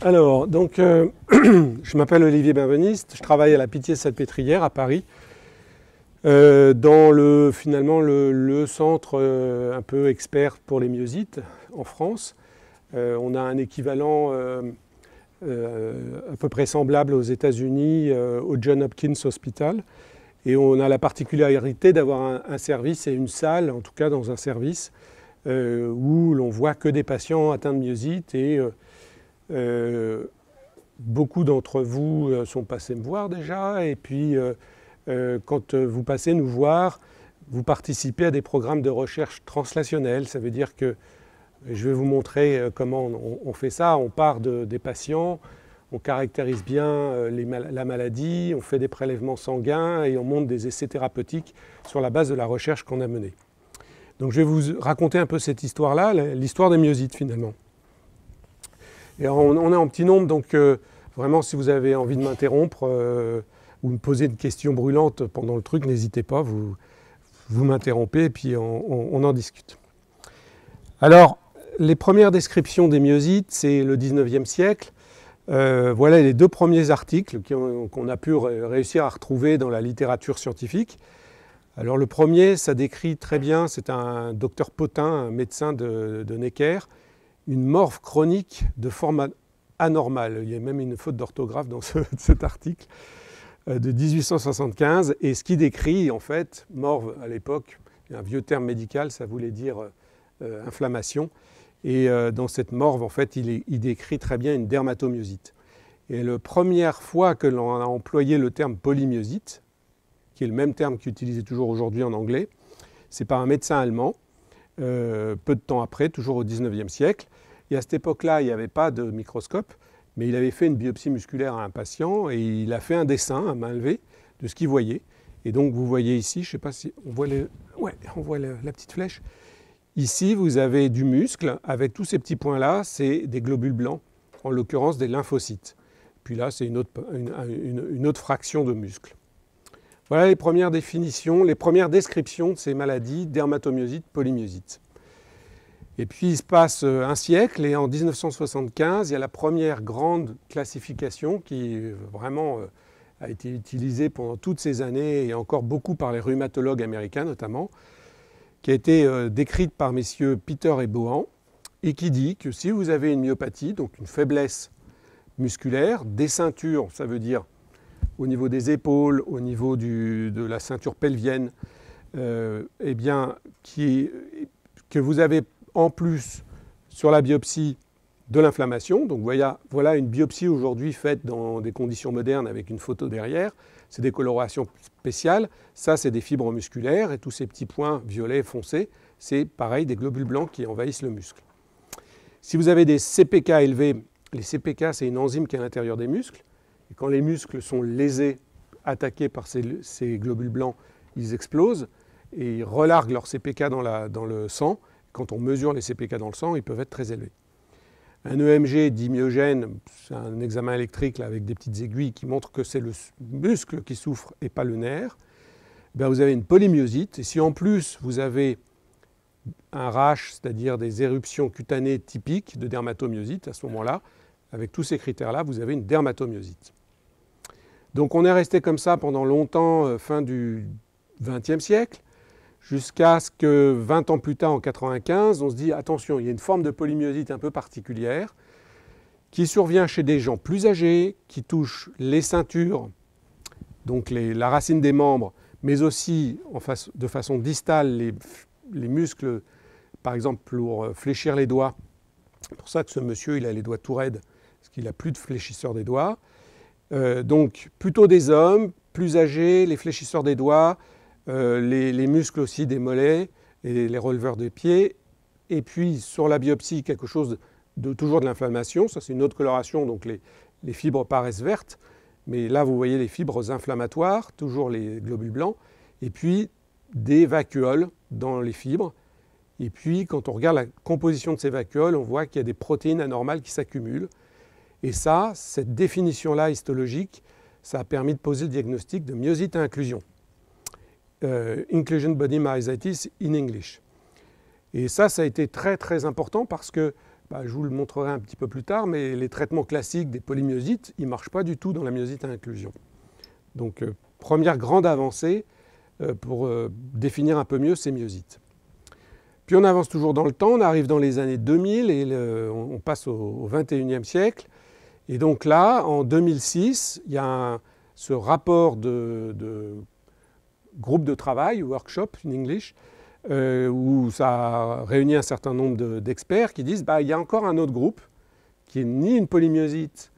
Alors, donc, je m'appelle Olivier Benveniste, je travaille à la Pitié-Salpêtrière à Paris, dans finalement le centre un peu expert pour les myosites en France. On a un équivalent à peu près semblable aux États-Unis, au Johns Hopkins Hospital. Et on a la particularité d'avoir un service et une salle, en tout cas dans un service, où l'on voit que des patients atteints de myosite et beaucoup d'entre vous sont passés me voir déjà, et puis quand vous passez nous voir, vous participez à des programmes de recherche translationnelle. Ça veut dire que je vais vous montrer comment on fait ça. On part des patients, on caractérise bien la maladie, on fait des prélèvements sanguins et on monte des essais thérapeutiques sur la base de la recherche qu'on a menée. Donc je vais vous raconter un peu cette histoire-là, l'histoire des myosites finalement. Et on est en petit nombre, donc vraiment si vous avez envie de m'interrompre ou me poser une question brûlante pendant le truc, n'hésitez pas, vous m'interrompez et puis on en discute. Alors, les premières descriptions des myosites, c'est le 19e siècle. Voilà les deux premiers articles qu'on a pu réussir à retrouver dans la littérature scientifique. Alors le premier, ça décrit très bien, c'est un docteur Potin, un médecin de Necker, une morve chronique de forme anormale. Il y a même une faute d'orthographe dans cet article de 1875. Et ce qui décrit, en fait, morve à l'époque, un vieux terme médical, ça voulait dire inflammation. Et dans cette morve, en fait, il décrit très bien une dermatomyosite. Et la première fois que l'on a employé le terme polymyosite, qui est le même terme qu'utilisé toujours aujourd'hui en anglais, c'est par un médecin allemand, peu de temps après, toujours au 19e siècle. Et à cette époque-là, il n'y avait pas de microscope, mais il avait fait une biopsie musculaire à un patient et il a fait un dessin à main levée de ce qu'il voyait. Et donc vous voyez ici, je ne sais pas si on voit, on voit la petite flèche. Ici, vous avez du muscle avec tous ces petits points-là, c'est des globules blancs, en l'occurrence des lymphocytes. Puis là, c'est une autre fraction de muscle. Voilà les premières définitions, les premières descriptions de ces maladies, dermatomyosite, polymyosite. Et puis il se passe un siècle et en 1975, il y a la première grande classification qui vraiment a été utilisée pendant toutes ces années et encore beaucoup par les rhumatologues américains notamment, qui a été décrite par messieurs Peter et Bohan et qui dit que si vous avez une myopathie, donc une faiblesse musculaire, des ceintures, ça veut dire au niveau des épaules, au niveau de la ceinture pelvienne, eh bien, que vous avez en plus sur la biopsie de l'inflammation. Donc voilà une biopsie aujourd'hui faite dans des conditions modernes avec une photo derrière. C'est des colorations spéciales. Ça, c'est des fibres musculaires et tous ces petits points violets foncés, c'est pareil des globules blancs qui envahissent le muscle. Si vous avez des CPK élevés, les CPK, c'est une enzyme qui est à l'intérieur des muscles. Et quand les muscles sont lésés, attaqués par ces globules blancs, ils explosent et ils relarguent leurs CPK dans le sang. Quand on mesure les CPK dans le sang, ils peuvent être très élevés. Un EMG dit myogène, c'est un examen électrique là, avec des petites aiguilles qui montre que c'est le muscle qui souffre et pas le nerf. Ben, vous avez une polymyosite. Et si en plus vous avez un rash, c'est-à-dire des éruptions cutanées typiques de dermatomyosite, à ce moment-là, avec tous ces critères-là, vous avez une dermatomyosite. Donc on est resté comme ça pendant longtemps, fin du XXe siècle, jusqu'à ce que 20 ans plus tard, en 1995, on se dit attention, il y a une forme de polymyosite un peu particulière qui survient chez des gens plus âgés, qui touche les ceintures, donc la racine des membres, mais aussi de façon distale les muscles, par exemple pour fléchir les doigts. C'est pour ça que ce monsieur, il a les doigts tout raides, parce qu'il n'a plus de fléchisseurs des doigts. Donc plutôt des hommes, plus âgés, les fléchisseurs des doigts, les muscles aussi des mollets et les releveurs des pieds. Et puis sur la biopsie, quelque chose toujours de l'inflammation. Ça c'est une autre coloration, donc les fibres paraissent vertes. Mais là vous voyez les fibres inflammatoires, toujours les globules blancs. Et puis des vacuoles dans les fibres. Et puis quand on regarde la composition de ces vacuoles, on voit qu'il y a des protéines anormales qui s'accumulent. Et ça, cette définition-là histologique, ça a permis de poser le diagnostic de myosite à inclusion. Inclusion body myositis in English. Et ça a été très très important parce que je vous le montrerai un petit peu plus tard, mais les traitements classiques des polymyosites, ils ne marchent pas du tout dans la myosite à inclusion. Donc, première grande avancée pour définir un peu mieux ces myosites. Puis on avance toujours dans le temps, on arrive dans les années 2000 et on passe au XXIe siècle. Et donc là, en 2006, il y a ce rapport de groupe de travail, workshop in English, où ça a réuni un certain nombre d'experts qui disent il y a encore un autre groupe qui n'est ni une polymyosite,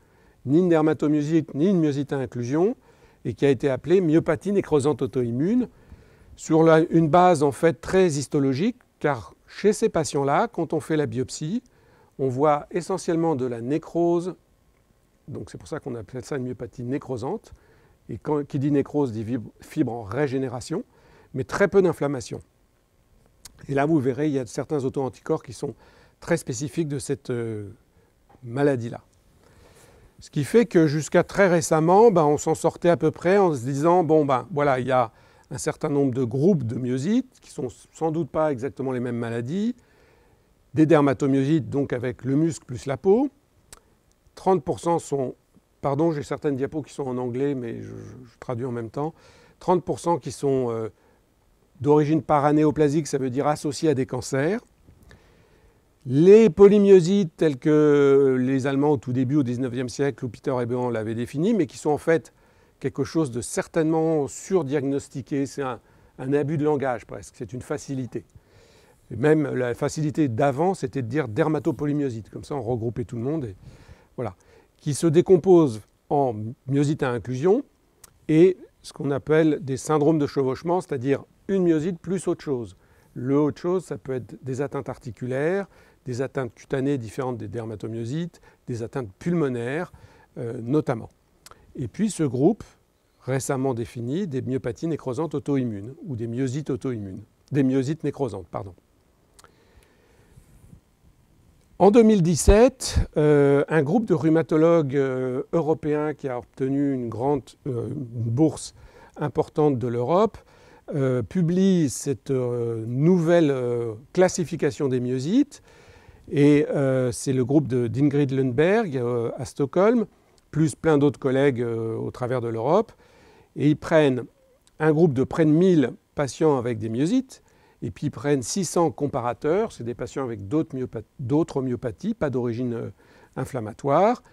ni une dermatomyosite, ni une myosite à inclusion, et qui a été appelé myopathie nécrosante auto-immune, sur une base en fait très histologique, car chez ces patients-là, quand on fait la biopsie, on voit essentiellement de la nécrose, donc c'est pour ça qu'on appelle ça une myopathie nécrosante, et qui dit nécrose dit fibre en régénération, mais très peu d'inflammation. Et là, vous verrez, il y a certains auto-anticorps qui sont très spécifiques de cette maladie-là. Ce qui fait que jusqu'à très récemment, on s'en sortait à peu près en se disant, voilà, il y a un certain nombre de groupes de myosites qui ne sont sans doute pas exactement les mêmes maladies, des dermatomyosites, donc avec le muscle plus la peau. 30% sont, pardon, j'ai certaines diapos qui sont en anglais, mais je traduis en même temps, 30% qui sont d'origine paranéoplasique, ça veut dire associés à des cancers. Les polymyosites tels que les Allemands au tout début, au XIXe siècle, où Peter Eberhard l'avait défini, mais qui sont en fait quelque chose de certainement surdiagnostiqué. C'est un abus de langage presque, c'est une facilité. Et même la facilité d'avant, c'était de dire dermatopolymyosite, comme ça on regroupait tout le monde, et voilà, qui se décompose en myosite à inclusion et ce qu'on appelle des syndromes de chevauchement, c'est-à-dire une myosite plus autre chose. Le autre chose, ça peut être des atteintes articulaires, des atteintes cutanées différentes des dermatomyosites, des atteintes pulmonaires notamment. Et puis ce groupe, récemment défini, des myopathies nécrosantes auto-immunes ou des myosites auto-immunes, des myosites nécrosantes, pardon. En 2017, un groupe de rhumatologues européens qui a obtenu une bourse importante de l'Europe publie cette nouvelle classification des myosites. Et c'est le groupe d'Ingrid Lundberg à Stockholm, plus plein d'autres collègues au travers de l'Europe. Et ils prennent un groupe de près de 1000 patients avec des myosites, et puis ils prennent 600 comparateurs, c'est des patients avec d'autres myopathies, pas d'origine inflammatoire.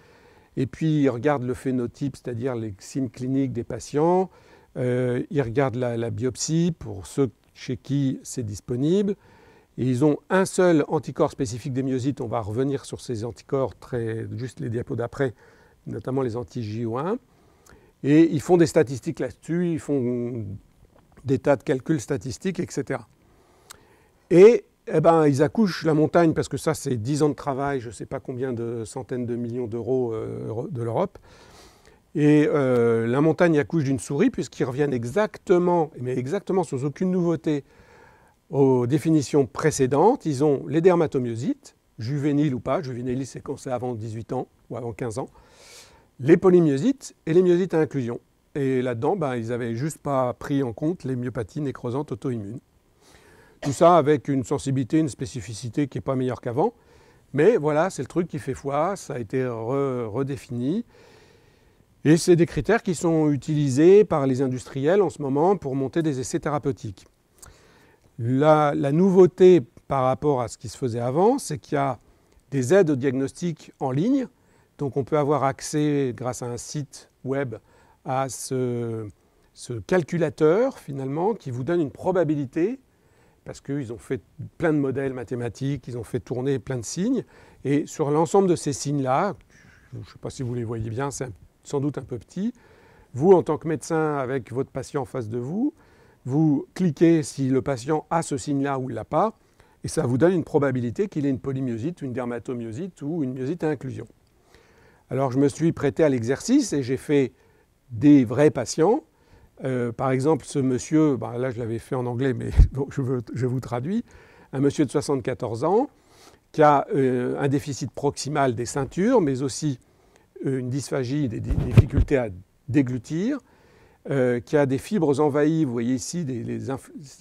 Et puis ils regardent le phénotype, c'est-à-dire les signes cliniques des patients. Ils regardent la biopsie pour ceux chez qui c'est disponible. Et ils ont un seul anticorps spécifique des myosites. On va revenir sur ces anticorps, juste les diapos d'après, notamment les anti-JO1. Et ils font des statistiques là-dessus, ils font des tas de calculs statistiques, etc. Et ils accouchent la montagne, parce que ça c'est 10 ans de travail, je ne sais pas combien de centaines de millions d'euros de l'Europe. Et la montagne accouche d'une souris, puisqu'ils reviennent exactement, mais exactement sans aucune nouveauté, aux définitions précédentes. Ils ont les dermatomyosites, juvéniles ou pas, juvéniles c'est quand c'est avant 18 ans ou avant 15 ans, les polymyosites et les myosites à inclusion. Et là-dedans, ils n'avaient juste pas pris en compte les myopathies nécrosantes auto-immunes. Tout ça avec une sensibilité, une spécificité qui n'est pas meilleure qu'avant. Mais voilà, c'est le truc qui fait foi, ça a été redéfini. Et c'est des critères qui sont utilisés par les industriels en ce moment pour monter des essais thérapeutiques. La nouveauté par rapport à ce qui se faisait avant, c'est qu'il y a des aides au diagnostic en ligne. Donc on peut avoir accès, grâce à un site web, à ce calculateur, finalement, qui vous donne une probabilité, parce qu'ils ont fait plein de modèles mathématiques, ils ont fait tourner plein de signes. Et sur l'ensemble de ces signes-là, je ne sais pas si vous les voyez bien, c'est sans doute un peu petit, vous, en tant que médecin, avec votre patient en face de vous, vous cliquez si le patient a ce signe-là ou il ne l'a pas, et ça vous donne une probabilité qu'il ait une polymyosite, une dermatomyosite ou une myosite à inclusion. Alors je me suis prêté à l'exercice et j'ai fait des vrais patients. Par exemple, ce monsieur, là je l'avais fait en anglais, mais bon, je vous traduis, un monsieur de 74 ans qui a un déficit proximal des ceintures, mais aussi une dysphagie, des difficultés à déglutir, qui a des fibres envahies, vous voyez ici des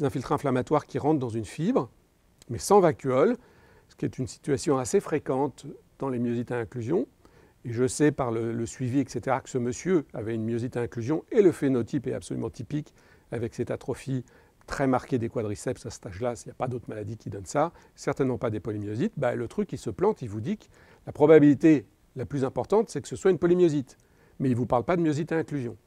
infiltrats inflammatoires qui rentrent dans une fibre, mais sans vacuole, ce qui est une situation assez fréquente dans les myosites à inclusion. Et je sais par le suivi, etc., que ce monsieur avait une myosite à inclusion et le phénotype est absolument typique avec cette atrophie très marquée des quadriceps à cet âge-là. S'il n'y a pas d'autres maladies qui donnent ça, certainement pas des polymyosites, le truc il se plante, il vous dit que la probabilité la plus importante c'est que ce soit une polymyosite. Mais il ne vous parle pas de myosite à inclusion.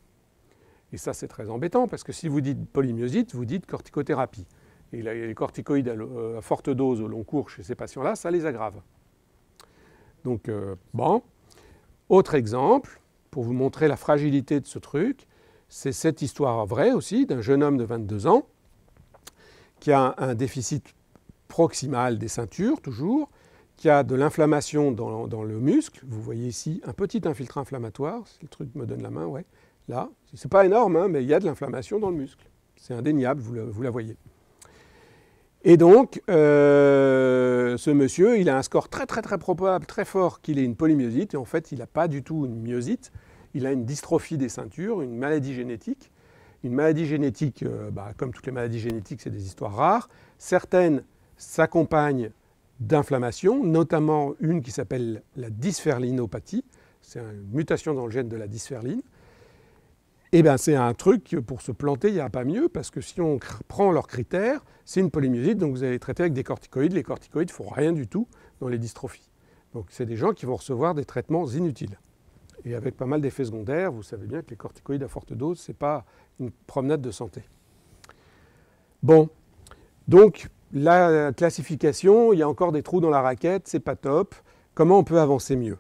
Et ça c'est très embêtant parce que si vous dites polymyosite, vous dites corticothérapie. Et les corticoïdes à forte dose au long cours chez ces patients-là, ça les aggrave. Donc bon. Autre exemple, pour vous montrer la fragilité de ce truc, c'est cette histoire vraie aussi d'un jeune homme de 22 ans qui a un déficit proximal des ceintures, toujours, qui a de l'inflammation dans le muscle. Vous voyez ici un petit infiltrant inflammatoire, si le truc me donne la main, ouais, là. C'est pas énorme, hein, mais il y a de l'inflammation dans le muscle. C'est indéniable, vous la voyez. Et donc, ce monsieur, il a un score très probable, très fort qu'il ait une polymyosite. Et en fait, il n'a pas du tout une myosite. Il a une dystrophie des ceintures, une maladie génétique. Une maladie génétique, comme toutes les maladies génétiques, c'est des histoires rares. Certaines s'accompagnent d'inflammation, notamment une qui s'appelle la dysferlinopathie. C'est une mutation dans le gène de la dysferline. Et bien, c'est un truc, pour se planter, il n'y a pas mieux, parce que si on prend leurs critères, c'est une polymyosite, donc vous allez traiter avec des corticoïdes. Les corticoïdes ne font rien du tout dans les dystrophies. Donc c'est des gens qui vont recevoir des traitements inutiles. Et avec pas mal d'effets secondaires, vous savez bien que les corticoïdes à forte dose, ce n'est pas une promenade de santé. Bon, donc la classification, il y a encore des trous dans la raquette, c'est pas top. Comment on peut avancer mieux ?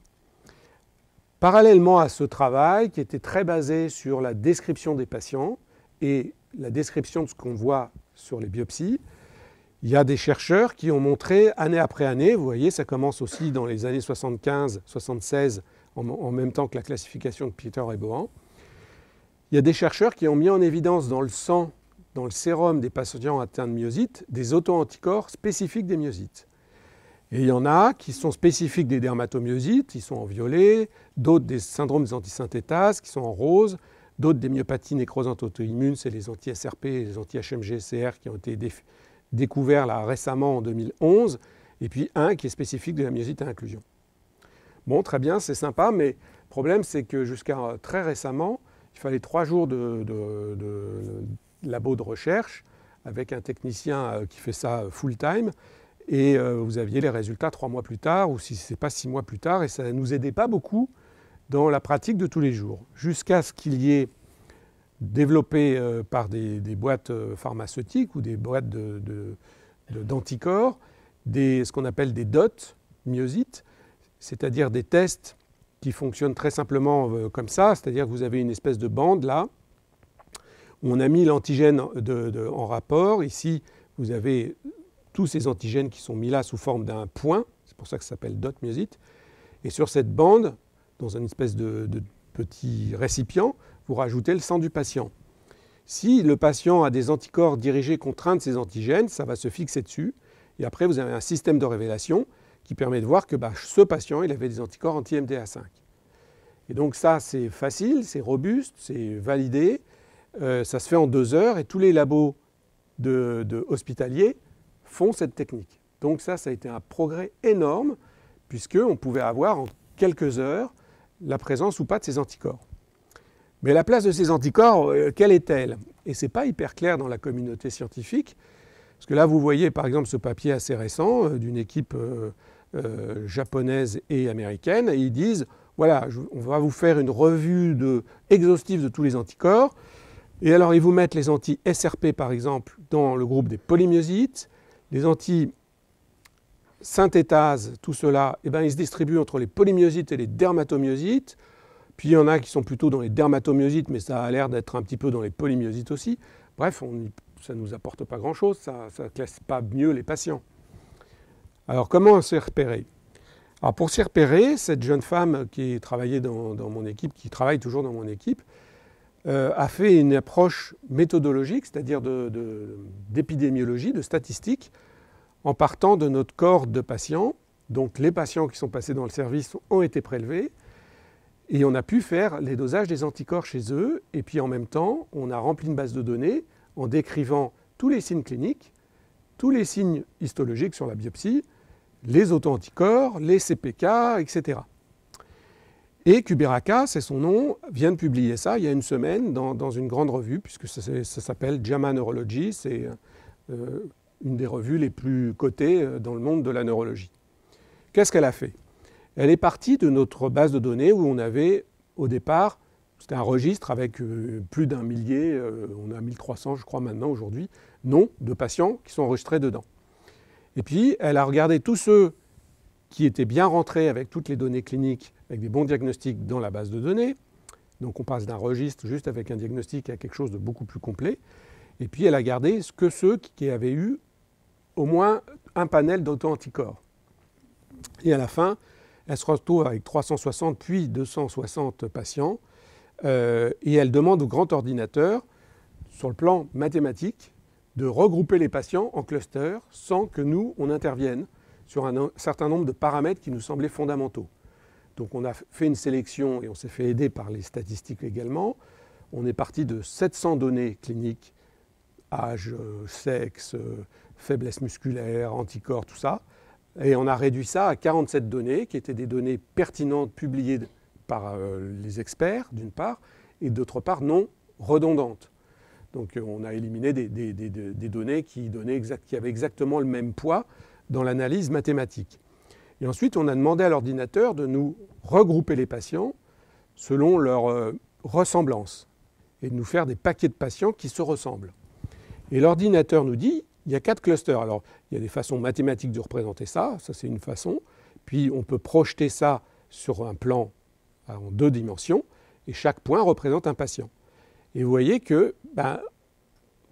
Parallèlement à ce travail, qui était très basé sur la description des patients et la description de ce qu'on voit sur les biopsies, il y a des chercheurs qui ont montré année après année, vous voyez, ça commence aussi dans les années 75-76, en même temps que la classification de Peter et Bohan, il y a des chercheurs qui ont mis en évidence dans le sang, dans le sérum des patients atteints de myosite, des auto-anticorps spécifiques des myosites. Et il y en a qui sont spécifiques des dermatomyosites, ils sont en violet, d'autres des syndromes des antisynthétases qui sont en rose, d'autres des myopathies nécrosantes auto-immunes, c'est les anti-SRP et les anti-HMG-CR qui ont été découverts là récemment en 2011, et puis un qui est spécifique de la myosite à inclusion. Bon, très bien, c'est sympa, mais le problème c'est que jusqu'à très récemment, il fallait 3 jours de labo de recherche avec un technicien qui fait ça full-time, et vous aviez les résultats 3 mois plus tard, ou si ce n'est pas 6 mois plus tard, et ça ne nous aidait pas beaucoup dans la pratique de tous les jours, jusqu'à ce qu'il y ait développé par des boîtes pharmaceutiques ou des boîtes d'anticorps, ce qu'on appelle des DOT, myosites, c'est-à-dire des tests qui fonctionnent très simplement comme ça, c'est-à-dire que vous avez une espèce de bande là, où on a mis l'antigène en rapport. Ici, vous avez tous ces antigènes qui sont mis là sous forme d'un point, c'est pour ça que ça s'appelle DOT myosite. Et sur cette bande, dans une espèce de petit récipient, vous rajoutez le sang du patient. Si le patient a des anticorps dirigés contre un de ces antigènes, ça va se fixer dessus. Et après, vous avez un système de révélation qui permet de voir que ce patient, il avait des anticorps anti-MDA5. Et donc ça, c'est facile, c'est robuste, c'est validé. Ça se fait en 2 heures et tous les labos hospitaliers font cette technique. Donc ça a été un progrès énorme puisqu'on pouvait avoir en quelques heures la présence ou pas de ces anticorps. Mais la place de ces anticorps, quelle est-elle? Et ce n'est pas hyper clair dans la communauté scientifique, parce que là vous voyez par exemple ce papier assez récent d'une équipe japonaise et américaine, et ils disent, voilà, on va vous faire une revue exhaustive de tous les anticorps, et alors ils vous mettent les anti-SRP par exemple dans le groupe des polymyosites, les anti-synthétases, tout cela, ils se distribuent entre les polymyosites et les dermatomyosites. Puis il y en a qui sont plutôt dans les dermatomyosites, mais ça a l'air d'être un petit peu dans les polymyosites aussi. Bref, ça ne nous apporte pas grand-chose, ça ne classe pas mieux les patients. Alors comment s'y repérer? Alors pour s'y repérer, cette jeune femme qui travaillait dans mon équipe, qui travaille toujours dans mon équipe, a fait une approche méthodologique, c'est-à-dire d'épidémiologie, de statistiques, en partant de notre cohorte de patients. Donc les patients qui sont passés dans le service ont été prélevés et on a pu faire les dosages des anticorps chez eux. Et puis en même temps, on a rempli une base de données en décrivant tous les signes cliniques, tous les signes histologiques sur la biopsie, les auto-anticorps, les CPK, etc. Et Kuberaca, c'est son nom, vient de publier ça il y a une semaine dans une grande revue, puisque ça s'appelle JAMA Neurology, c'est une des revues les plus cotées dans le monde de la neurologie. Qu'est-ce qu'elle a fait? Elle est partie de notre base de données où on avait au départ, c'était un registre avec plus d'un millier, on a 1300 je crois maintenant aujourd'hui, noms de patients qui sont enregistrés dedans. Et puis elle a regardé tous ceux qui étaient bien rentrés avec toutes les données cliniques, avec des bons diagnostics dans la base de données. Donc on passe d'un registre juste avec un diagnostic à quelque chose de beaucoup plus complet. Et puis elle a gardé que ceux qui avaient eu au moins un panel d'auto-anticorps. Et à la fin, elle se retrouve avec 360 puis 260 patients. Et elle demande au grand ordinateur, sur le plan mathématique, de regrouper les patients en clusters sans que nous, on intervienne sur un certain nombre de paramètres qui nous semblaient fondamentaux. Donc on a fait une sélection et on s'est fait aider par les statistiques également. On est parti de 700 données cliniques, âge, sexe, faiblesse musculaire, anticorps, tout ça. Et on a réduit ça à 47 données qui étaient des données pertinentes publiées par les experts, d'une part, et d'autre part non redondantes. Donc on a éliminé des données qui avaient exactement le même poids dans l'analyse mathématique. Et ensuite, on a demandé à l'ordinateur de nous regrouper les patients selon leur ressemblance et de nous faire des paquets de patients qui se ressemblent. Et l'ordinateur nous dit, il y a 4 clusters. Alors, il y a des façons mathématiques de représenter ça c'est une façon. Puis on peut projeter ça sur un plan en 2 dimensions, et chaque point représente un patient. Et vous voyez que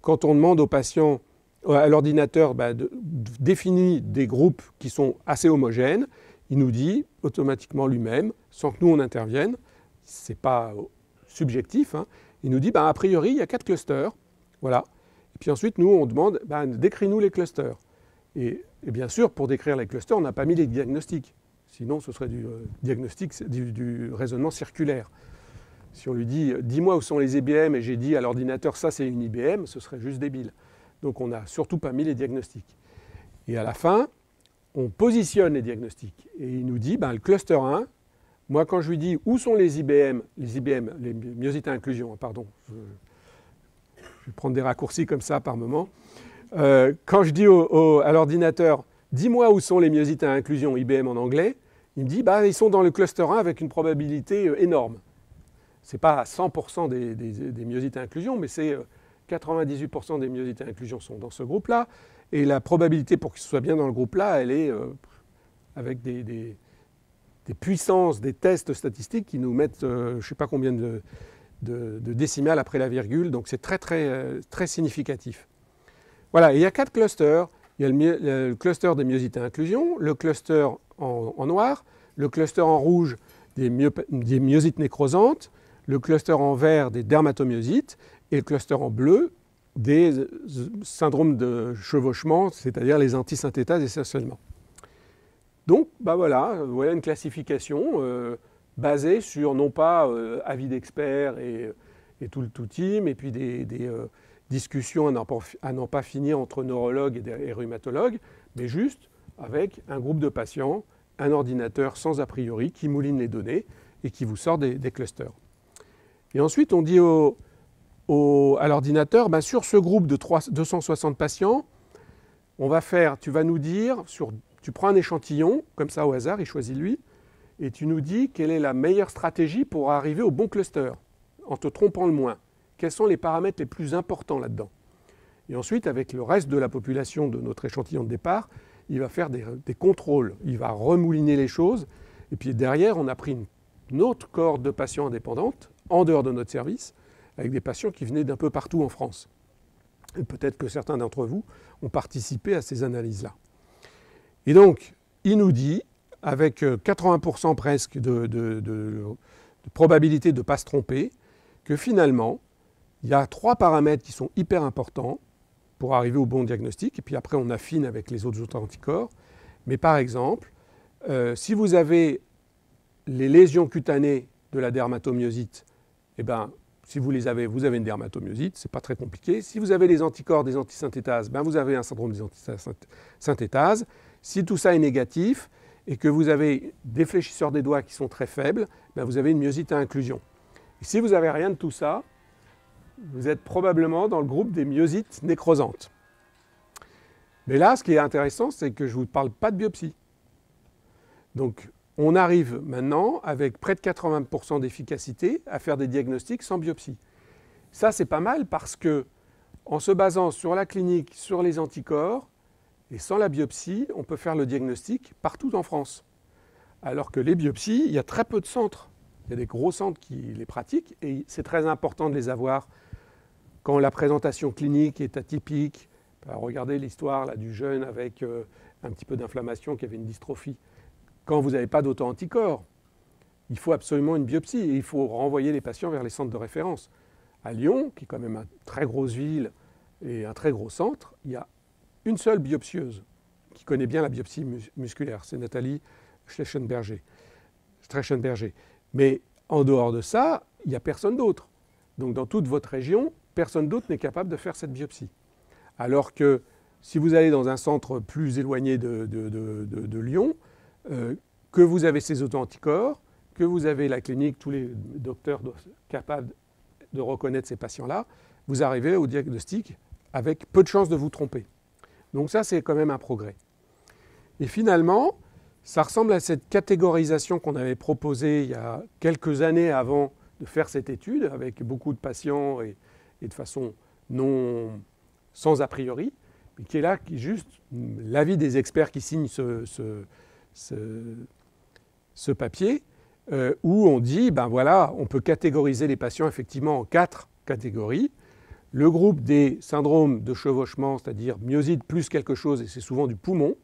quand on demande aux patients, à l'ordinateur, définit des groupes qui sont assez homogènes, il nous dit automatiquement lui-même, sans que nous on intervienne, ce n'est pas subjectif, il nous dit a priori il y a 4 clusters, voilà. Et puis ensuite nous on demande décris-nous les clusters. Et bien sûr pour décrire les clusters on n'a pas mis les diagnostics, sinon ce serait du diagnostic, du raisonnement circulaire. Si on lui dit dis-moi où sont les IBM et j'ai dit à l'ordinateur ça c'est une IBM, ce serait juste débile. Donc on n'a surtout pas mis les diagnostics. Et à la fin, on positionne les diagnostics. Et il nous dit, le cluster 1, moi quand je lui dis où sont les IBM, les myocytes à inclusion, pardon, je vais prendre des raccourcis comme ça par moment. Quand je dis à l'ordinateur, dis-moi où sont les myocytes à inclusion, IBM en anglais, il me dit, ils sont dans le cluster 1 avec une probabilité énorme. Ce n'est pas 100% des myocytes à inclusion, mais c'est 98% des myocytes à inclusion sont dans ce groupe-là. Et la probabilité pour qu'ils soient bien dans le groupe-là, elle est avec des puissances, des tests statistiques qui nous mettent je ne sais pas combien de décimales après la virgule. Donc c'est très, très, très significatif. Voilà, et il y a 4 clusters. Il y a le cluster des myocytes à inclusion, le cluster en noir, le cluster en rouge des myocytes nécrosantes, le cluster en vert des dermatomyocytes et le cluster en bleu des syndromes de chevauchement, c'est-à-dire les antisynthétases essentiellement. Donc, voilà une classification basée sur non pas avis d'experts et tout le tout team, et puis des discussions à n'en pas finir entre neurologues et rhumatologues, mais juste avec un groupe de patients, un ordinateur sans a priori qui mouline les données et qui vous sort des clusters. Et ensuite, on dit à l'ordinateur, sur ce groupe de 260 patients, tu vas nous dire, tu prends un échantillon, comme ça au hasard, il choisit lui, et tu nous dis quelle est la meilleure stratégie pour arriver au bon cluster, en te trompant le moins. Quels sont les paramètres les plus importants là-dedans? Et ensuite, avec le reste de la population de notre échantillon de départ, il va faire des contrôles, il va remouliner les choses, et puis derrière, on a pris une autre cohorte de patients indépendantes, en dehors de notre service, avec des patients qui venaient d'un peu partout en France. Et peut-être que certains d'entre vous ont participé à ces analyses-là. Et donc, il nous dit, avec 80% presque de probabilité de ne pas se tromper, que finalement, il y a 3 paramètres qui sont hyper importants pour arriver au bon diagnostic, et puis après on affine avec les autres anticorps. Mais par exemple, si vous avez les lésions cutanées de la dermatomyosite, si vous les avez, vous avez une dermatomyosite, ce n'est pas très compliqué. Si vous avez les anticorps des antisynthétases, vous avez un syndrome des antisynthétases. Si tout ça est négatif et que vous avez des fléchisseurs des doigts qui sont très faibles, ben vous avez une myosite à inclusion. Et si vous n'avez rien de tout ça, vous êtes probablement dans le groupe des myosites nécrosantes. Mais là, ce qui est intéressant, c'est que je ne vous parle pas de biopsie. Donc, on arrive maintenant, avec près de 80% d'efficacité, à faire des diagnostics sans biopsie. Ça, c'est pas mal parce que, en se basant sur la clinique, sur les anticorps, et sans la biopsie, on peut faire le diagnostic partout en France. Alors que les biopsies, il y a très peu de centres. Il y a des gros centres qui les pratiquent et c'est très important de les avoir quand la présentation clinique est atypique. Regardez l'histoire du jeune avec un petit peu d'inflammation qui avait une dystrophie. Quand vous n'avez pas d'auto-anticorps, il faut absolument une biopsie et il faut renvoyer les patients vers les centres de référence. À Lyon, qui est quand même une très grosse ville et un très gros centre, il y a une seule biopsieuse qui connaît bien la biopsie musculaire, c'est Nathalie Schlechenberger. Mais en dehors de ça, il n'y a personne d'autre. Donc dans toute votre région, personne d'autre n'est capable de faire cette biopsie. Alors que si vous allez dans un centre plus éloigné de Lyon, que vous avez ces auto-anticorps, que vous avez la clinique, tous les docteurs capables de reconnaître ces patients-là, vous arrivez au diagnostic avec peu de chances de vous tromper. Donc ça, c'est quand même un progrès. Et finalement, ça ressemble à cette catégorisation qu'on avait proposée il y a quelques années avant de faire cette étude, avec beaucoup de patients et de façon sans a priori, mais qui est là, qui est juste l'avis des experts qui signent ce papier, où on dit, ben voilà, on peut catégoriser les patients effectivement en 4 catégories. Le groupe des syndromes de chevauchement, c'est-à-dire myosite plus quelque chose, et c'est souvent du poumon.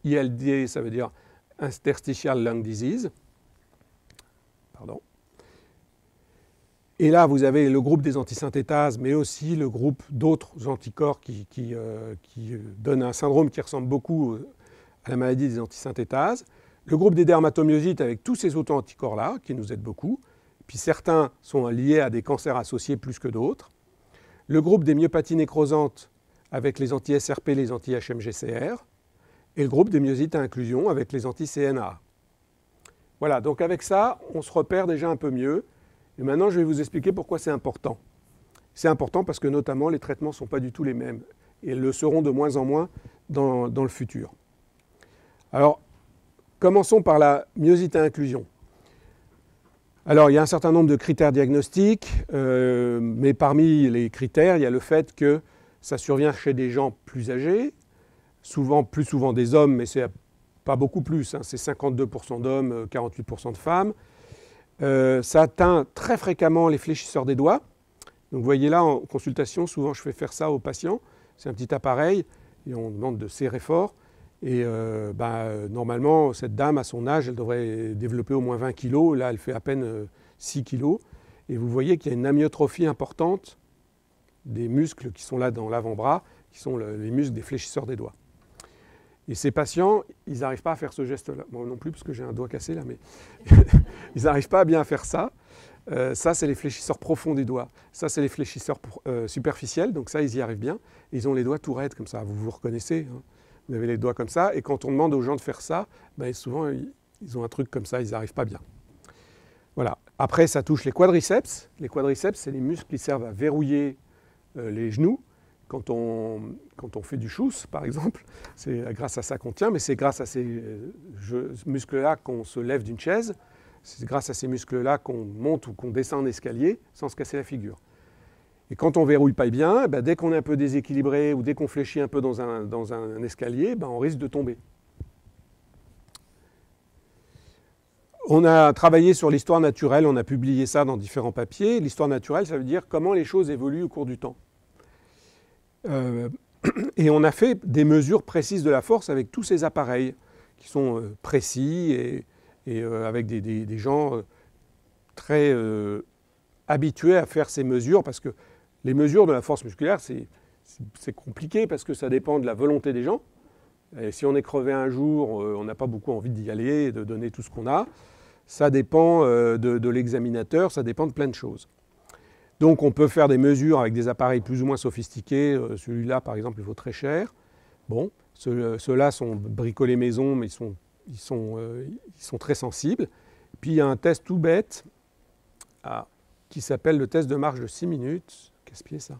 ILD, ça veut dire interstitial lung disease. Pardon. Et là, vous avez le groupe des antisynthétases, mais aussi le groupe d'autres anticorps qui donnent un syndrome qui ressemble beaucoup à la maladie des antisynthétases. Le groupe des dermatomyosites avec tous ces auto-anticorps-là, qui nous aident beaucoup. Puis certains sont liés à des cancers associés plus que d'autres. Le groupe des myopathies nécrosantes avec les anti-SRP, les anti-HMGCR. Et le groupe des myosites à inclusion avec les anti-CNA. Voilà, donc avec ça, on se repère déjà un peu mieux. Et maintenant, je vais vous expliquer pourquoi c'est important. C'est important parce que notamment, les traitements ne sont pas du tout les mêmes. Et le seront de moins en moins dans le futur. Alors, commençons par la myosite à inclusion. Alors, il y a un certain nombre de critères diagnostiques, mais parmi les critères, il y a le fait que ça survient chez des gens plus âgés, plus souvent des hommes, mais c'est pas beaucoup plus, hein, c'est 52% d'hommes, 48% de femmes. Ça atteint très fréquemment les fléchisseurs des doigts. Donc vous voyez là, en consultation, souvent je fais faire ça aux patients. C'est un petit appareil et on demande de serrer fort. Et normalement, cette dame, à son âge, elle devrait développer au moins 20 kg. Là, elle fait à peine 6 kg. Et vous voyez qu'il y a une amyotrophie importante des muscles qui sont là dans l'avant-bras, qui sont les muscles des fléchisseurs des doigts. Et ces patients, ils n'arrivent pas à faire ce geste-là. Moi non plus, parce que j'ai un doigt cassé là, mais ils n'arrivent pas à bien faire ça. Ça, c'est les fléchisseurs profonds des doigts. Ça, c'est les fléchisseurs superficiels. Donc ça, ils y arrivent bien. Et ils ont les doigts tout raides comme ça. Vous vous reconnaissez, hein. Vous avez les doigts comme ça, et quand on demande aux gens de faire ça, ben souvent ils ont un truc comme ça, ils n'arrivent pas bien. Voilà. Après, ça touche les quadriceps. Les quadriceps, c'est les muscles qui servent à verrouiller les genoux. Quand on fait du chousse, par exemple, c'est grâce à ça qu'on tient, mais c'est grâce à ces muscles-là qu'on se lève d'une chaise, c'est grâce à ces muscles-là qu'on monte ou qu'on descend un escalier sans se casser la figure. Et quand on ne verrouille pas bien, dès qu'on est un peu déséquilibré ou dès qu'on fléchit un peu dans un escalier, on risque de tomber. On a travaillé sur l'histoire naturelle, on a publié ça dans différents papiers. L'histoire naturelle, ça veut dire comment les choses évoluent au cours du temps. Et on a fait des mesures précises de la force avec tous ces appareils qui sont précis et avec des gens très habitués à faire ces mesures parce que les mesures de la force musculaire, c'est compliqué parce que ça dépend de la volonté des gens. Et si on est crevé un jour, on n'a pas beaucoup envie d'y aller, de donner tout ce qu'on a. Ça dépend de l'examinateur, ça dépend de plein de choses. Donc on peut faire des mesures avec des appareils plus ou moins sophistiqués. Celui-là, par exemple, il vaut très cher. Bon, Ceux-là sont bricolés maison, mais ils sont très sensibles. Puis il y a un test tout bête qui s'appelle le test de marche de 6 minutes. Casse-pied ça.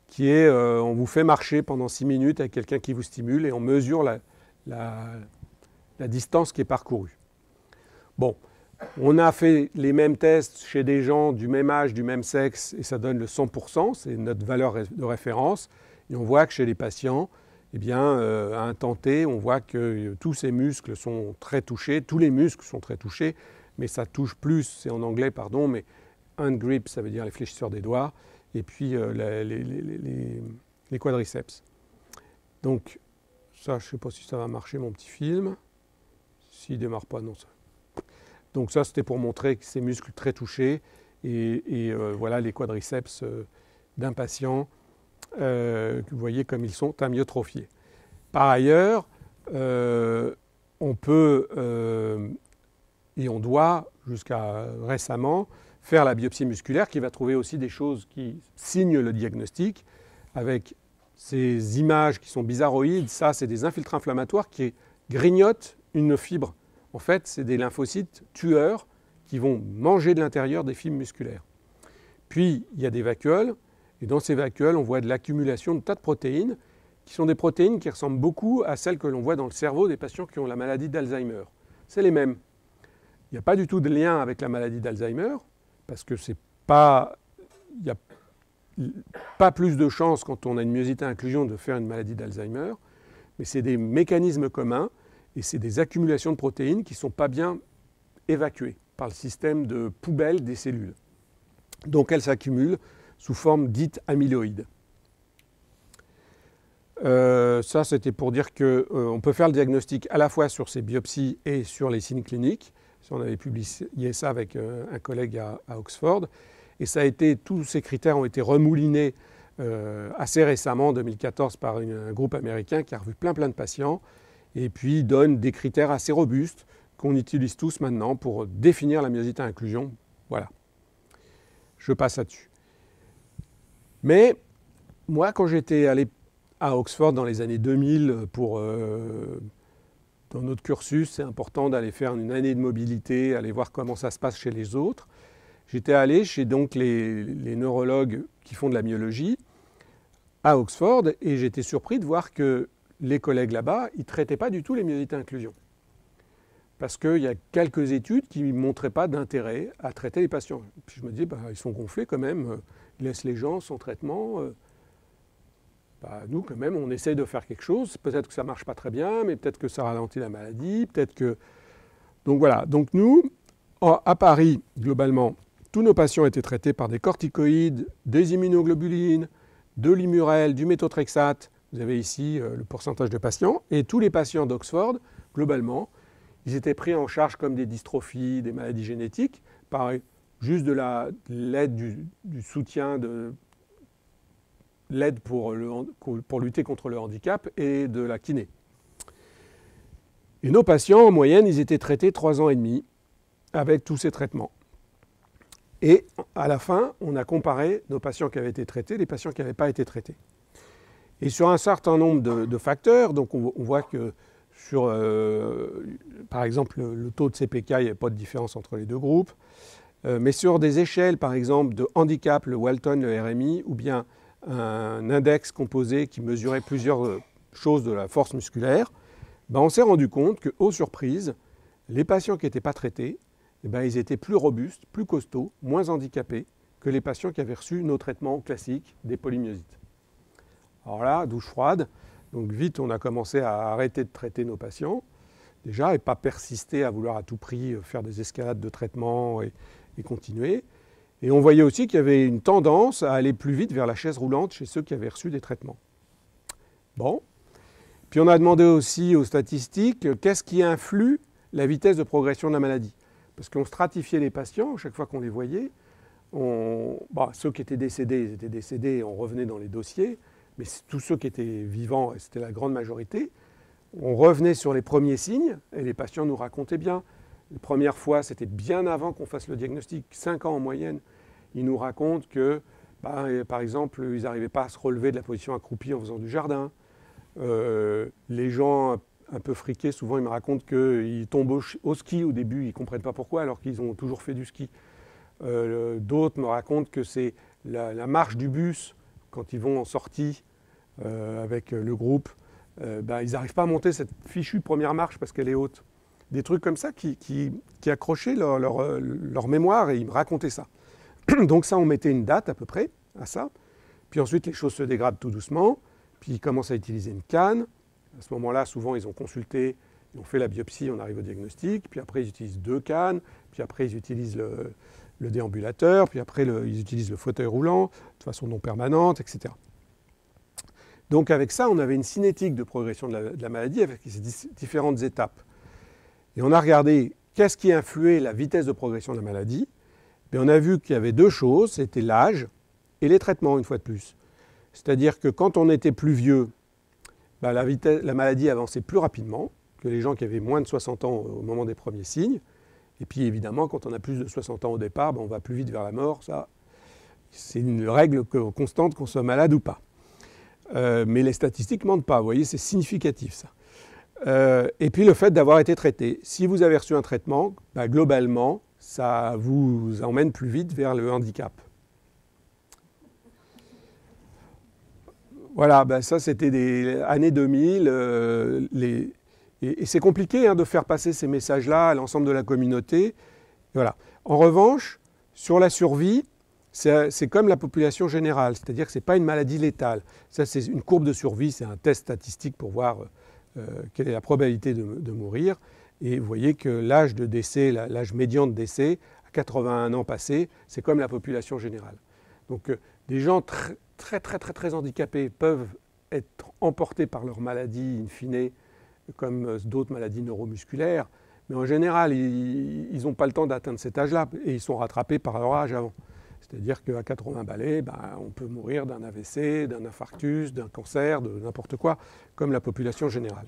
Qui est, on vous fait marcher pendant 6 minutes avec quelqu'un qui vous stimule et on mesure la distance qui est parcourue. Bon, on a fait les mêmes tests chez des gens du même âge, du même sexe, et ça donne le 100%, c'est notre valeur de référence. Et on voit que chez les patients, eh bien, à un temps T, on voit que tous ces muscles sont très touchés, tous les muscles sont très touchés, mais ça touche plus, c'est en anglais, pardon, mais hand grip, ça veut dire les fléchisseurs des doigts, et puis les quadriceps. Donc, ça, je ne sais pas si ça va marcher, mon petit film. S'il ne démarre pas, non. Ça. Donc ça, c'était pour montrer que ces muscles très touchés, et voilà les quadriceps d'un patient, que vous voyez comme ils sont amyotrophiés. Par ailleurs, on peut, et on doit, jusqu'à récemment, faire la biopsie musculaire qui va trouver aussi des choses qui signent le diagnostic avec ces images qui sont bizarroïdes. Ça, c'est des infiltrats inflammatoires qui grignotent une fibre. En fait, c'est des lymphocytes tueurs qui vont manger de l'intérieur des fibres musculaires. Puis, il y a des vacuoles, et dans ces vacuoles, on voit de l'accumulation de tas de protéines, qui sont des protéines qui ressemblent beaucoup à celles que l'on voit dans le cerveau des patients qui ont la maladie d'Alzheimer. C'est les mêmes. Il n'y a pas du tout de lien avec la maladie d'Alzheimer, parce que il n'y a pas plus de chances quand on a une myosite à inclusion de faire une maladie d'Alzheimer, mais c'est des mécanismes communs et c'est des accumulations de protéines qui ne sont pas bien évacuées par le système de poubelle des cellules. Donc elles s'accumulent sous forme dite amyloïde. Ça, c'était pour dire qu'on peut faire le diagnostic à la fois sur ces biopsies et sur les signes cliniques. On avait publié ça avec un collègue à Oxford. Et ça a été, tous ces critères ont été remoulinés assez récemment, en 2014, par un groupe américain qui a revu plein de patients et puis donne des critères assez robustes qu'on utilise tous maintenant pour définir la myosite à inclusion. Voilà. Je passe là-dessus. Mais moi, quand j'étais allé à Oxford dans les années 2000 dans notre cursus, c'est important d'aller faire une année de mobilité, aller voir comment ça se passe chez les autres. J'étais allé chez donc les neurologues qui font de la myologie à Oxford et j'étais surpris de voir que les collègues là-bas, ils ne traitaient pas du tout les myosites à inclusion. Parce qu'il y a quelques études qui ne montraient pas d'intérêt à traiter les patients. Puis je me dis, ils sont gonflés quand même, ils laissent les gens sans traitement. Nous, quand même, on essaye de faire quelque chose. Peut-être que ça ne marche pas très bien, mais peut-être que ça ralentit la maladie, peut-être que... Donc voilà, donc nous, à Paris, globalement, tous nos patients étaient traités par des corticoïdes, des immunoglobulines, de l'Immurel, du méthotrexate. Vous avez ici le pourcentage de patients. Et tous les patients d'Oxford, globalement, ils étaient pris en charge comme des dystrophies, des maladies génétiques, par juste de l'aide, du soutien, de l'aide pour lutter contre le handicap et de la kiné. Et nos patients, en moyenne, ils étaient traités 3 ans et demi avec tous ces traitements. Et à la fin, on a comparé nos patients qui avaient été traités et les patients qui n'avaient pas été traités. Et sur un certain nombre de facteurs, donc on voit que sur, par exemple, le taux de CPK, il n'y a pas de différence entre les deux groupes. Mais sur des échelles, par exemple, de handicap, le Walton, le RMI, ou bien un index composé qui mesurait plusieurs choses de la force musculaire, on s'est rendu compte que, aux surprises, les patients qui n'étaient pas traités, ils étaient plus robustes, plus costauds, moins handicapés que les patients qui avaient reçu nos traitements classiques des polymyosites. Alors là, douche froide, donc vite on a commencé à arrêter de traiter nos patients, déjà, et pas persister à vouloir à tout prix faire des escalades de traitement et continuer. Et on voyait aussi qu'il y avait une tendance à aller plus vite vers la chaise roulante chez ceux qui avaient reçu des traitements. Bon. Puis on a demandé aussi aux statistiques qu'est-ce qui influe la vitesse de progression de la maladie. Parce qu'on stratifiait les patients chaque fois qu'on les voyait. Ceux qui étaient décédés, ils étaient décédés et on revenait dans les dossiers. Mais tous ceux qui étaient vivants, et c'était la grande majorité, on revenait sur les premiers signes et les patients nous racontaient bien. La première fois, c'était bien avant qu'on fasse le diagnostic, 5 ans en moyenne. Ils nous racontent que, par exemple, ils n'arrivaient pas à se relever de la position accroupie en faisant du jardin. Les gens un peu friqués, souvent ils me racontent qu'ils tombent au ski au début, ils ne comprennent pas pourquoi alors qu'ils ont toujours fait du ski. D'autres me racontent que c'est la marche du bus, quand ils vont en sortie avec le groupe, ils n'arrivent pas à monter cette fichue première marche parce qu'elle est haute. Des trucs comme ça qui accrochaient leur mémoire et ils me racontaient ça. Donc ça, on mettait une date à peu près à ça. Puis ensuite, les choses se dégradent tout doucement. Puis ils commencent à utiliser une canne. À ce moment-là, souvent, ils ont consulté, ils ont fait la biopsie, on arrive au diagnostic. Puis après, ils utilisent 2 cannes. Puis après, ils utilisent le déambulateur. Puis après, ils utilisent le fauteuil roulant de façon non permanente, etc. Donc avec ça, on avait une cinétique de progression de la maladie avec ces différentes étapes. Et on a regardé qu'est-ce qui influait la vitesse de progression de la maladie. Et on a vu qu'il y avait 2 choses, c'était l'âge et les traitements, une fois de plus. C'est-à-dire que quand on était plus vieux, la maladie avançait plus rapidement que les gens qui avaient moins de 60 ans au moment des premiers signes. Et puis évidemment, quand on a plus de 60 ans au départ, on va plus vite vers la mort. Ça, c'est une règle constante qu'on soit malade ou pas. Mais les statistiques ne mentent pas, vous voyez, c'est significatif ça. Et puis le fait d'avoir été traité. Si vous avez reçu un traitement, globalement, ça vous emmène plus vite vers le handicap. Voilà, ça c'était des années 2000. Et c'est compliqué de faire passer ces messages-là à l'ensemble de la communauté. Voilà. En revanche, sur la survie, c'est comme la population générale, c'est-à-dire que ce n'est pas une maladie létale. Ça, c'est une courbe de survie, c'est un test statistique pour voir quelle est la probabilité de mourir. Et vous voyez que l'âge de décès, l'âge médian de décès, à 81 ans passés, c'est comme la population générale. Donc des gens très handicapés peuvent être emportés par leur maladie in fine, comme d'autres maladies neuromusculaires, mais en général, ils n'ont pas le temps d'atteindre cet âge-là et ils sont rattrapés par leur âge avant. C'est-à-dire qu'à 80 balais, on peut mourir d'un AVC, d'un infarctus, d'un cancer, de n'importe quoi, comme la population générale.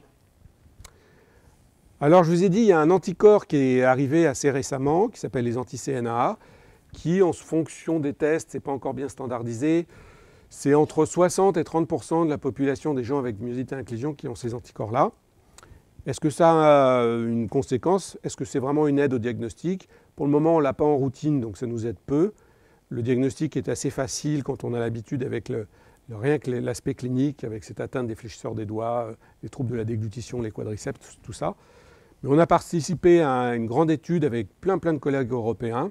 Alors je vous ai dit, il y a un anticorps qui est arrivé assez récemment, qui s'appelle les anti-CNAA, qui, en fonction des tests, ce n'est pas encore bien standardisé, c'est entre 60 et 30% de la population des gens avec myosite à inclusion qui ont ces anticorps-là. Est-ce que ça a une conséquence? Est-ce que c'est vraiment une aide au diagnostic? Pour le moment, on ne l'a pas en routine, donc ça nous aide peu. Le diagnostic est assez facile quand on a l'habitude avec rien que l'aspect clinique, avec cette atteinte des fléchisseurs des doigts, les troubles de la déglutition, les quadriceps, tout ça. Mais on a participé à une grande étude avec plein de collègues européens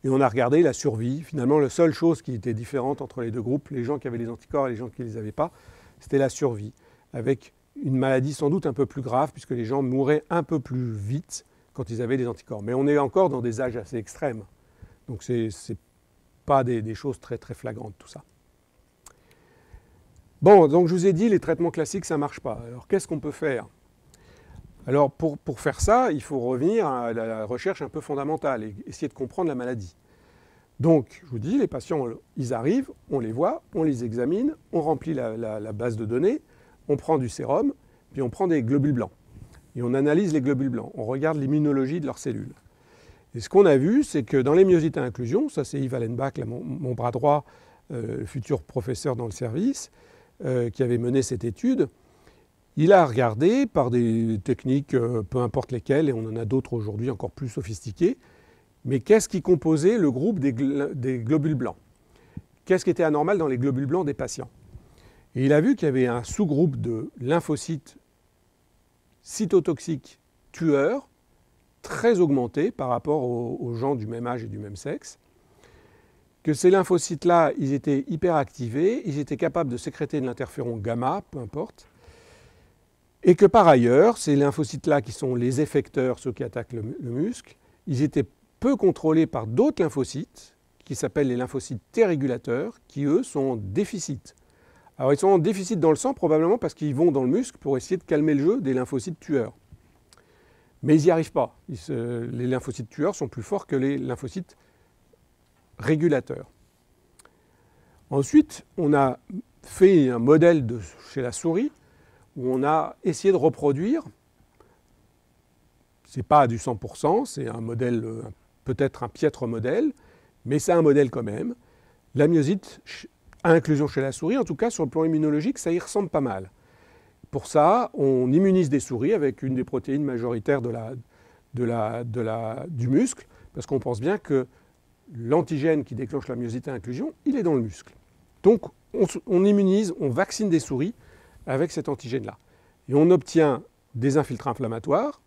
et on a regardé la survie. Finalement, la seule chose qui était différente entre les 2 groupes, les gens qui avaient les anticorps et les gens qui ne les avaient pas, c'était la survie, avec une maladie sans doute un peu plus grave puisque les gens mouraient un peu plus vite quand ils avaient des anticorps. Mais on est encore dans des âges assez extrêmes. Donc ce n'est pas des choses très flagrantes tout ça. Bon, donc je vous ai dit, les traitements classiques, ça ne marche pas. Alors qu'est-ce qu'on peut faire? Alors pour faire ça, il faut revenir à la recherche un peu fondamentale et essayer de comprendre la maladie. Donc je vous dis, les patients, ils arrivent, on les voit, on les examine, on remplit la base de données, on prend du sérum, puis on prend des globules blancs. Et on analyse les globules blancs, on regarde l'immunologie de leurs cellules. Et ce qu'on a vu, c'est que dans les myosites à inclusion, ça c'est Yves Allenbach, là, mon bras droit, futur professeur dans le service, qui avait mené cette étude, il a regardé par des techniques, peu importe lesquelles, et on en a d'autres aujourd'hui encore plus sophistiquées, mais qu'est-ce qui composait le groupe des globules blancs? Qu'est-ce qui était anormal dans les globules blancs des patients? Et il a vu qu'il y avait un sous-groupe de lymphocytes cytotoxiques tueurs, très augmenté par rapport aux gens du même âge et du même sexe, que ces lymphocytes-là, ils étaient hyperactivés, ils étaient capables de sécréter de l'interféron gamma, peu importe, et que par ailleurs, ces lymphocytes-là, qui sont les effecteurs, ceux qui attaquent le muscle, ils étaient peu contrôlés par d'autres lymphocytes, qui s'appellent les lymphocytes T régulateurs, qui eux sont en déficit. Alors ils sont en déficit dans le sang probablement parce qu'ils vont dans le muscle pour essayer de calmer le jeu des lymphocytes tueurs. Mais ils n'y arrivent pas. Les lymphocytes tueurs sont plus forts que les lymphocytes régulateurs. Ensuite, on a fait un modèle chez la souris où on a essayé de reproduire, ce n'est pas du 100%, c'est un modèle, peut-être un piètre modèle, mais c'est un modèle quand même, la myosite à inclusion chez la souris. En tout cas, sur le plan immunologique, ça y ressemble pas mal. Pour ça, on immunise des souris avec une des protéines majoritaires du muscle, parce qu'on pense bien que l'antigène qui déclenche la myosite à inclusion, il est dans le muscle. Donc, on immunise, on vaccine des souris avec cet antigène-là. Et on obtient des infiltrats inflammatoires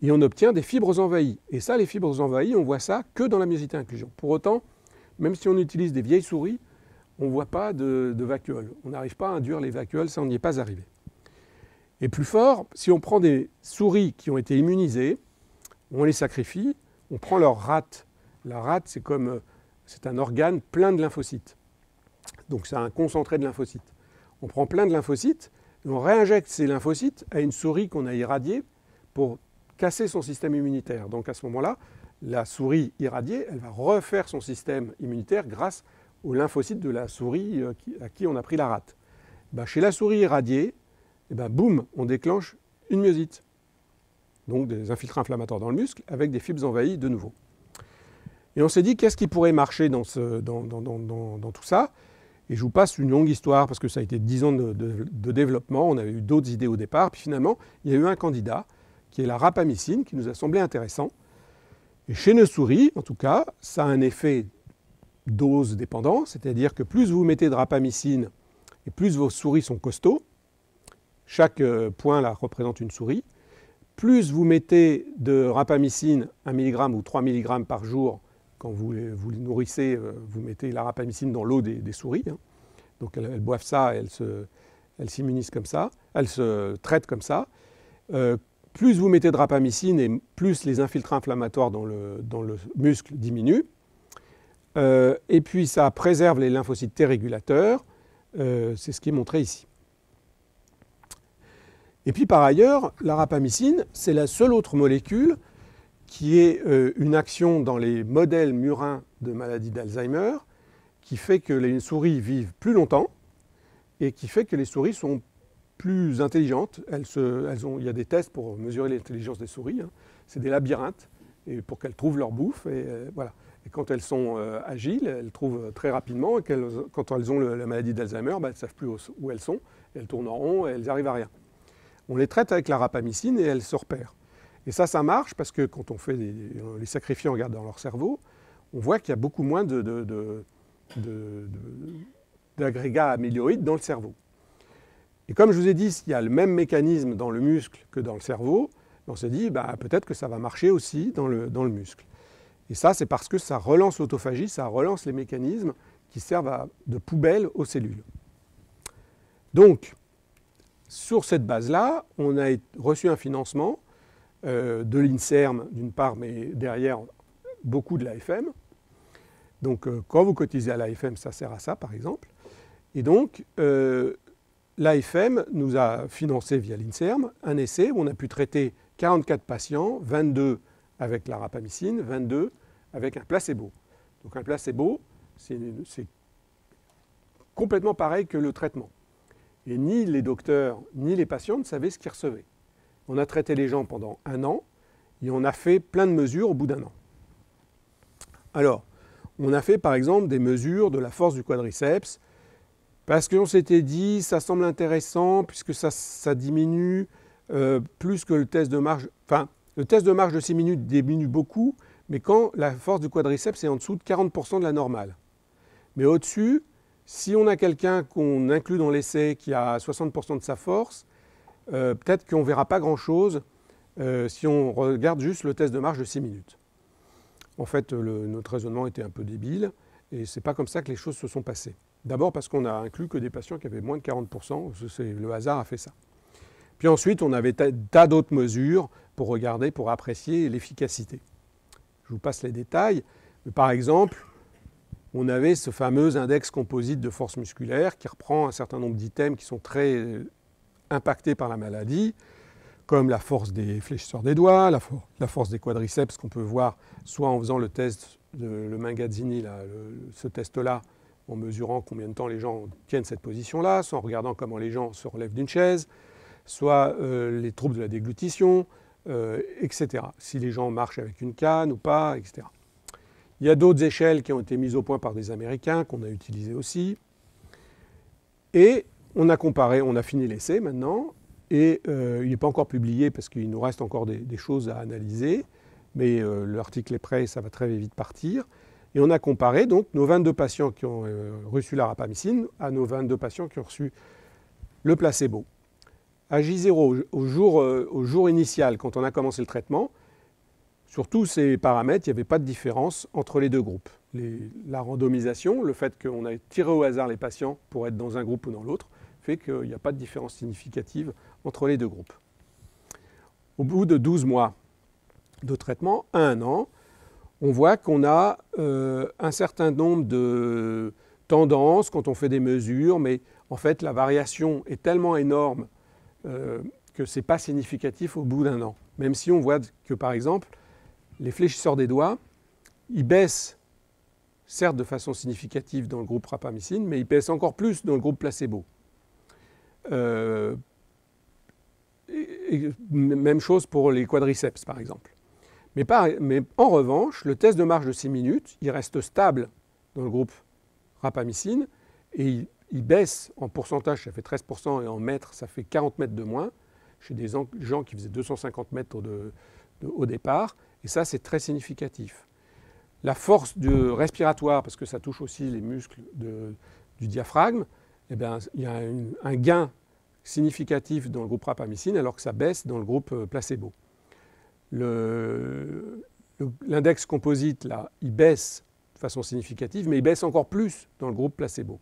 et on obtient des fibres envahies. Et ça, les fibres envahies, on voit ça que dans la myosite à inclusion. Pour autant, même si on utilise des vieilles souris, on ne voit pas de vacuoles. On n'arrive pas à induire les vacuoles, ça on n'y est pas arrivé. Et plus fort, si on prend des souris qui ont été immunisées, on les sacrifie, on prend leur rate. La rate, c'est un organe plein de lymphocytes. Donc c'est un concentré de lymphocytes. On prend plein de lymphocytes et on réinjecte ces lymphocytes à une souris qu'on a irradiée pour casser son système immunitaire. Donc à ce moment-là, la souris irradiée, elle va refaire son système immunitaire grâce aux lymphocytes de la souris à qui on a pris la rate. Chez la souris irradiée, boum, on déclenche une myosite. Donc des infiltrats inflammatoires dans le muscle avec des fibres envahies de nouveau. Et on s'est dit, qu'est-ce qui pourrait marcher dans tout ça? Et je vous passe une longue histoire parce que ça a été 10 ans de développement. On avait eu d'autres idées au départ. Puis finalement, il y a eu un candidat qui est la rapamycine qui nous a semblé intéressant. Et chez nos souris, en tout cas, ça a un effet dose dépendant, c'est-à-dire que plus vous mettez de rapamycine et plus vos souris sont costauds, chaque point là représente une souris, plus vous mettez de rapamycine 1 mg ou 3 mg par jour, quand vous les nourrissez, vous mettez la rapamycine dans l'eau des souris, hein. Donc elles boivent ça, elles s'immunisent comme ça, elles se traitent comme ça. Plus vous mettez de rapamycine et plus les infiltrats inflammatoires dans le muscle diminuent. Et puis ça préserve les lymphocytes T régulateurs, c'est ce qui est montré ici. Et puis par ailleurs, la rapamycine, c'est la seule autre molécule qui ait une action dans les modèles murins de maladie d'Alzheimer, qui fait que les souris vivent plus longtemps et qui fait que les souris sont plus intelligentes. Il y a des tests pour mesurer l'intelligence des souris, hein. C'est des labyrinthes et pour qu'elles trouvent leur bouffe. Et, voilà. Et quand elles sont agiles, elles trouvent très rapidement. Et quand elles ont la maladie d'Alzheimer, elles ne savent plus où elles sont. Elles tournent en rond et elles n'arrivent à rien. On les traite avec la rapamycine et elles se repèrent. Et ça marche parce que quand on fait les sacrifiés en regardant leur cerveau, on voit qu'il y a beaucoup moins d'agrégats amyloïdes dans le cerveau. Et comme je vous ai dit, s'il y a le même mécanisme dans le muscle que dans le cerveau, on s'est dit peut-être que ça va marcher aussi dans le muscle. Et ça, c'est parce que ça relance l'autophagie, ça relance les mécanismes qui servent de poubelle aux cellules. Donc, sur cette base-là, on a reçu un financement de l'INSERM d'une part, mais derrière beaucoup de l'AFM. Donc quand vous cotisez à l'AFM, ça sert à ça par exemple. Et donc l'AFM nous a financé via l'INSERM un essai où on a pu traiter 44 patients, 22 avec la rapamycine, 22 avec un placebo. Donc un placebo, c'est complètement pareil que le traitement. Et ni les docteurs, ni les patients ne savaient ce qu'ils recevaient. On a traité les gens pendant 1 an et on a fait plein de mesures au bout d'1 an. Alors, on a fait par exemple des mesures de la force du quadriceps parce qu'on s'était dit ça semble intéressant puisque ça diminue plus que le test de marche. Enfin, le test de marche de 6 minutes diminue beaucoup, mais quand la force du quadriceps est en dessous de 40% de la normale. Mais au-dessus, si on a quelqu'un qu'on inclut dans l'essai qui a 60% de sa force, peut-être qu'on ne verra pas grand-chose si on regarde juste le test de marche de 6 minutes. En fait, notre raisonnement était un peu débile et ce n'est pas comme ça que les choses se sont passées. D'abord parce qu'on a inclus que des patients qui avaient moins de 40%, le hasard a fait ça. Puis ensuite, on avait tas d'autres mesures pour regarder, pour apprécier l'efficacité. Je vous passe les détails. Mais par exemple, on avait ce fameux index composite de force musculaire qui reprend un certain nombre d'items qui sont très impactés par la maladie, comme la force des fléchisseurs des doigts, la force des quadriceps qu'on peut voir soit en faisant le test le Mangazzini, ce test-là, en mesurant combien de temps les gens tiennent cette position-là, soit en regardant comment les gens se relèvent d'une chaise, soit les troubles de la déglutition, etc. Si les gens marchent avec une canne ou pas, etc. Il y a d'autres échelles qui ont été mises au point par des Américains, qu'on a utilisées aussi. Et on a comparé, on a fini l'essai maintenant, et il n'est pas encore publié parce qu'il nous reste encore des choses à analyser, mais l'article est prêt et ça va très vite partir. Et on a comparé donc nos 22 patients qui ont reçu la rapamycine à nos 22 patients qui ont reçu le placebo. À J0, au jour initial, quand on a commencé le traitement, sur tous ces paramètres, il n'y avait pas de différence entre les deux groupes. La randomisation, le fait qu'on ait tiré au hasard les patients pour être dans un groupe ou dans l'autre, fait qu'il n'y a pas de différence significative entre les deux groupes. Au bout de 12 mois de traitement, à 1 an, on voit qu'on a un certain nombre de tendances quand on fait des mesures, mais en fait la variation est tellement énorme que ce n'est pas significatif au bout d'1 an. Même si on voit que par exemple, les fléchisseurs des doigts, ils baissent certes de façon significative dans le groupe rapamycine, mais ils baissent encore plus dans le groupe placebo. Même chose pour les quadriceps par exemple. Mais en revanche, le test de marche de 6 minutes, il reste stable dans le groupe rapamycine et il baisse en pourcentage, ça fait 13%, et en mètres, ça fait 40 mètres de moins chez des gens qui faisaient 250 mètres au départ. Et ça, c'est très significatif. La force respiratoire, parce que ça touche aussi les muscles du diaphragme, eh bien, il y a un gain significatif dans le groupe rapamycine alors que ça baisse dans le groupe placebo. L'index composite, là, il baisse de façon significative, mais il baisse encore plus dans le groupe placebo.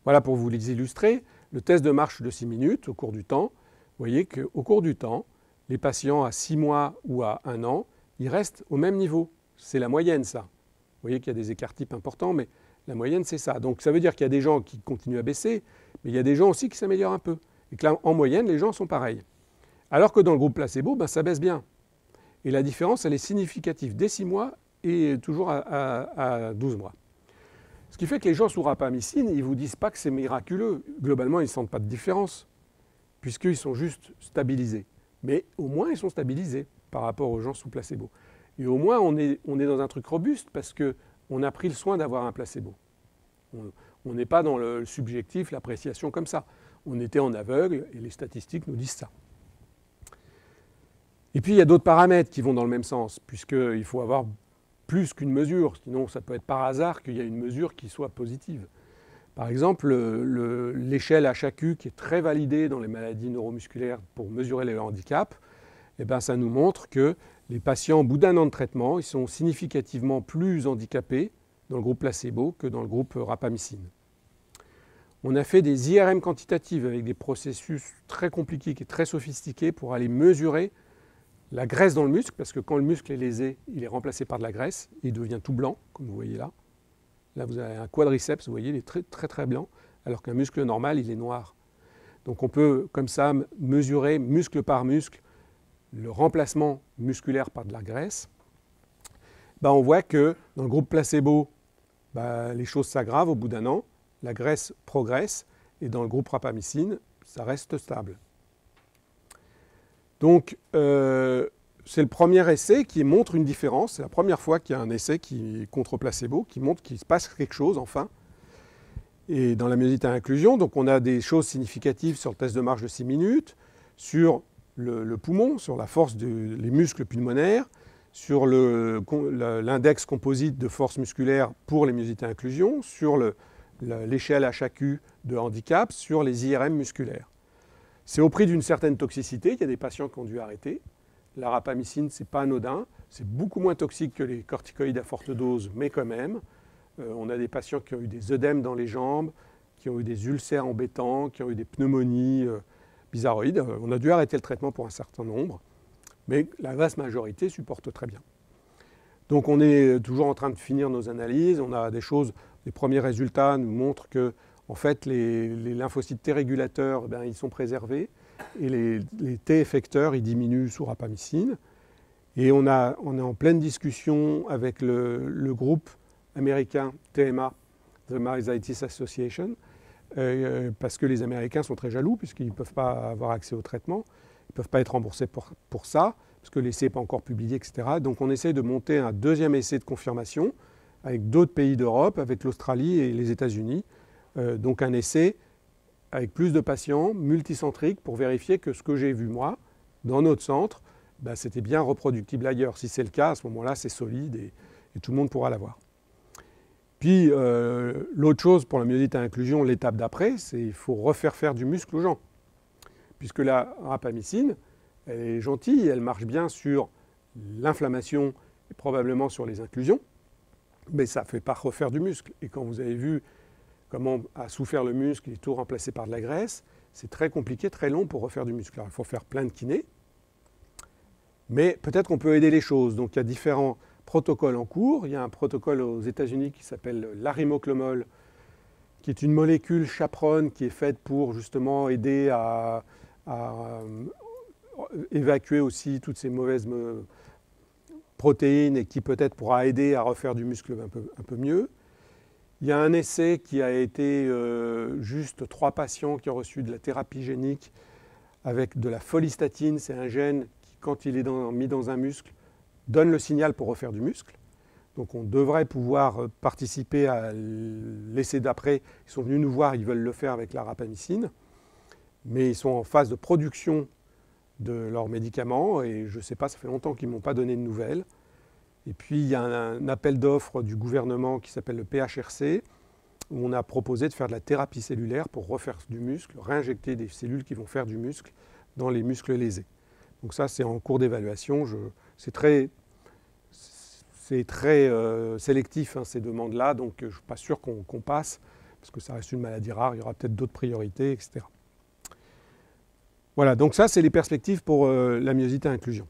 Voilà pour vous les illustrer. Le test de marche de 6 minutes au cours du temps, vous voyez qu'au cours du temps, les patients à 6 mois ou à 1 an, ils restent au même niveau. C'est la moyenne, ça. Vous voyez qu'il y a des écarts types importants, mais la moyenne, c'est ça. Donc ça veut dire qu'il y a des gens qui continuent à baisser, mais il y a des gens aussi qui s'améliorent un peu. Et que là, en moyenne, les gens sont pareils. Alors que dans le groupe placebo, ben, ça baisse bien. Et la différence, elle est significative dès 6 mois et toujours à 12 mois. Ce qui fait que les gens sous rapamycine, ils ne vous disent pas que c'est miraculeux. Globalement, ils ne sentent pas de différence, puisqu'ils sont juste stabilisés. Mais au moins, ils sont stabilisés par rapport aux gens sous placebo. Et au moins, on est dans un truc robuste, parce qu'on a pris le soin d'avoir un placebo. On n'est pas dans le subjectif, l'appréciation comme ça. On était en aveugle, et les statistiques nous disent ça. Et puis, il y a d'autres paramètres qui vont dans le même sens, puisqu'il faut avoir plus qu'une mesure. Sinon, ça peut être par hasard qu'il y a une mesure qui soit positive. Par exemple, l'échelle HAQ, qui est très validée dans les maladies neuromusculaires pour mesurer les handicaps, eh ben, ça nous montre que les patients, au bout d'1 an de traitement, ils sont significativement plus handicapés dans le groupe placebo que dans le groupe rapamycine. On a fait des IRM quantitatives avec des processus très compliqués et très sophistiqués pour aller mesurer la graisse dans le muscle, parce que quand le muscle est lésé, il est remplacé par de la graisse, et il devient tout blanc, comme vous voyez là. Là, vous avez un quadriceps, vous voyez, il est très, très, très blanc, alors qu'un muscle normal, il est noir. Donc on peut, comme ça, mesurer muscle par muscle le remplacement musculaire par de la graisse. Ben, on voit que dans le groupe placebo, ben, les choses s'aggravent au bout d'1 an, la graisse progresse, et dans le groupe rapamycine, ça reste stable. Donc, c'est le premier essai qui montre une différence. C'est la première fois qu'il y a un essai contre placebo qui montre qu'il se passe quelque chose, enfin. Et dans la myosite à inclusion, donc on a des choses significatives sur le test de marche de 6 minutes, sur le poumon, sur la force des muscles pulmonaires, sur l'index composite de force musculaire pour les myosites à inclusion, sur l'échelle HAQ de handicap, sur les IRM musculaires. C'est au prix d'une certaine toxicité. Il y a des patients qui ont dû arrêter. La rapamycine, ce n'est pas anodin. C'est beaucoup moins toxique que les corticoïdes à forte dose, mais quand même. On a des patients qui ont eu des œdèmes dans les jambes, qui ont eu des ulcères embêtants, qui ont eu des pneumonies bizarroïdes. On a dû arrêter le traitement pour un certain nombre, mais la vaste majorité supporte très bien. Donc on est toujours en train de finir nos analyses. On a des choses, les premiers résultats nous montrent que en fait, les lymphocytes T régulateurs, ben, ils sont préservés et les T effecteurs, ils diminuent sous rapamycine. Et on est en pleine discussion avec le groupe américain TMA, The Myositis Association, parce que les Américains sont très jaloux puisqu'ils ne peuvent pas avoir accès au traitement, ils ne peuvent pas être remboursés pour ça, parce que l'essai n'est pas encore publié, etc. Donc on essaie de monter un deuxième essai de confirmation avec d'autres pays d'Europe, avec l'Australie et les États-Unis. Donc un essai avec plus de patients, multicentriques, pour vérifier que ce que j'ai vu moi, dans notre centre, ben, c'était bien reproductible ailleurs. Si c'est le cas, à ce moment-là, c'est solide et tout le monde pourra l'avoir. Puis l'autre chose pour la myosite à inclusion, l'étape d'après, c'est qu'il faut refaire faire du muscle aux gens. Puisque la rapamycine, elle est gentille, elle marche bien sur l'inflammation et probablement sur les inclusions, mais ça ne fait pas refaire du muscle. Et quand vous avez vu comment a souffert le muscle, il est tout remplacé par de la graisse, c'est très compliqué, très long pour refaire du muscle. Alors, il faut faire plein de kinés, mais peut-être qu'on peut aider les choses. Donc il y a différents protocoles en cours. Il y a un protocole aux États-Unis qui s'appelle l'arimoclomol, qui est une molécule chaperonne qui est faite pour justement aider à évacuer aussi toutes ces mauvaises protéines et qui peut-être pourra aider à refaire du muscle un peu mieux. Il y a un essai qui a été juste 3 patients qui ont reçu de la thérapie génique avec de la folistatine. C'est un gène qui, quand il est mis dans un muscle, donne le signal pour refaire du muscle. Donc on devrait pouvoir participer à l'essai d'après. Ils sont venus nous voir, ils veulent le faire avec la rapamycine, mais ils sont en phase de production de leurs médicaments et je ne sais pas, ça fait longtemps qu'ils ne m'ont pas donné de nouvelles. Et puis il y a un appel d'offres du gouvernement qui s'appelle le PHRC, où on a proposé de faire de la thérapie cellulaire pour refaire du muscle, réinjecter des cellules qui vont faire du muscle dans les muscles lésés. Donc ça, c'est en cours d'évaluation. C'est très sélectif, hein, ces demandes-là, donc je ne suis pas sûr qu'on passe, parce que ça reste une maladie rare, il y aura peut-être d'autres priorités, etc. Voilà, donc ça, c'est les perspectives pour la myosite à inclusion.